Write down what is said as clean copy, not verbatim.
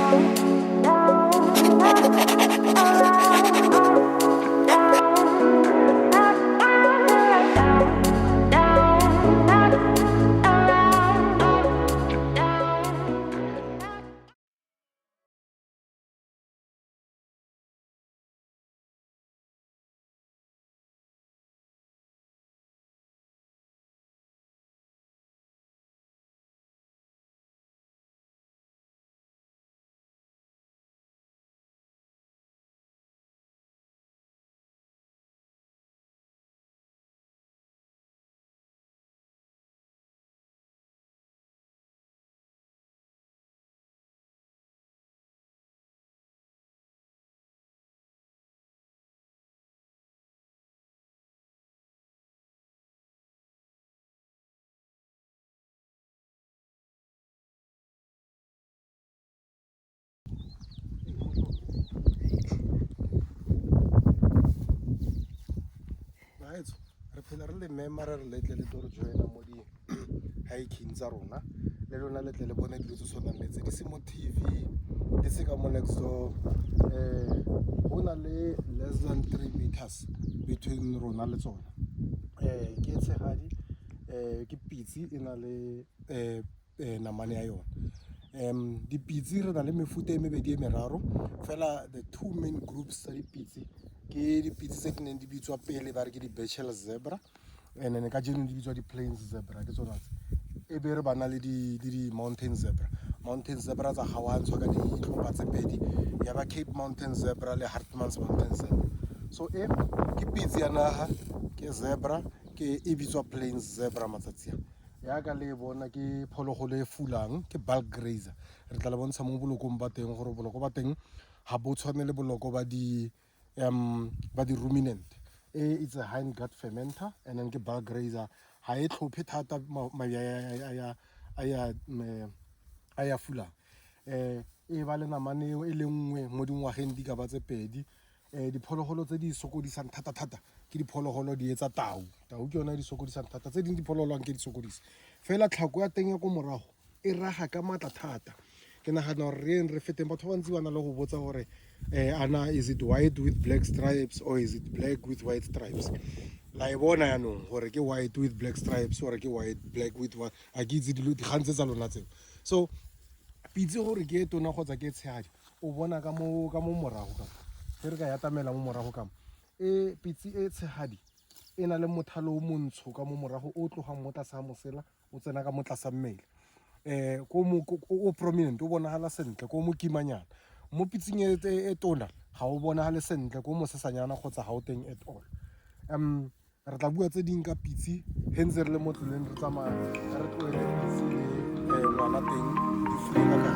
Right. Re phela re le memara re letle le tlo re joina mo di hiking tsa rona le lona letle le bone dilo tse tshwanang le tse di se mo TV di se ka mo next door go na le less than 3 meters between rona le tsona ke tshegadi ke pitsi e na le namane ya yona dipitsi re na le mefuta e mebedi e meraro fela the two main groups tsa dipitsi ke dipitsi tse di neng di bitswa pele ba re ke di-bachelor zebra and then ka jeno di bitswa di-plains zebra ke tsona tse e be re ba na le di-mountain zebra tsa gaoantshwa ka ditlhopha tse pedi ya ba Cape Mountain zebra le Hartmann's Mountain zebra so e ke pitsi ya naga ke zebra ke e bitswa plains zebra matsatsi ya ka le bona ke phologolo e fulang ke bulk grazer re tla le bontsha mo bolokong ba teng gore boloko ba teng ga bo tshwane le boloko ba di ruminant it's a hind gut fermenter and then ke bulk grazer ha e tlhophe thata a ya fulang e ba le namaneo e le nngwe mo dingwageng di ka ba tse pedi diphologolo tse di sokodisang thata ke diphologolo di etsa tau ke yona di sokodisang thata tse dingwe diphologolwang ke di sokodisa fela tlhako ya teng ya ko morago e raga ka matla thata ke nagana gore re feteng batho ba bantsi ba na le go botsa gore ana is it white with black stripes or is it black with white stripes la e bona yaanong gore ke white with black stripes or ke white black with white a ke itse dikgang tse tsa lona tseo so pitse gore ke e tona kgotsa ke e tshegadi o bona ka mo morago ka ge re ka yatamela mo morago kamo pitsi e tshegadi e na le mothalo o montsho ka mo morago o tlogang mo tlase ga mosela o tsena ka mo tlase mmele o prominent o bonagala sentle ko mo kimanyana mo pitsing e tona ga o bonagale sentle ko mosesanyana kgotsa ga o teng at all re tla bua tse ding ka pitsi ge ntse re le mo tseleng re tsamaya re tloele pitsi le ngwana teng di flavor ka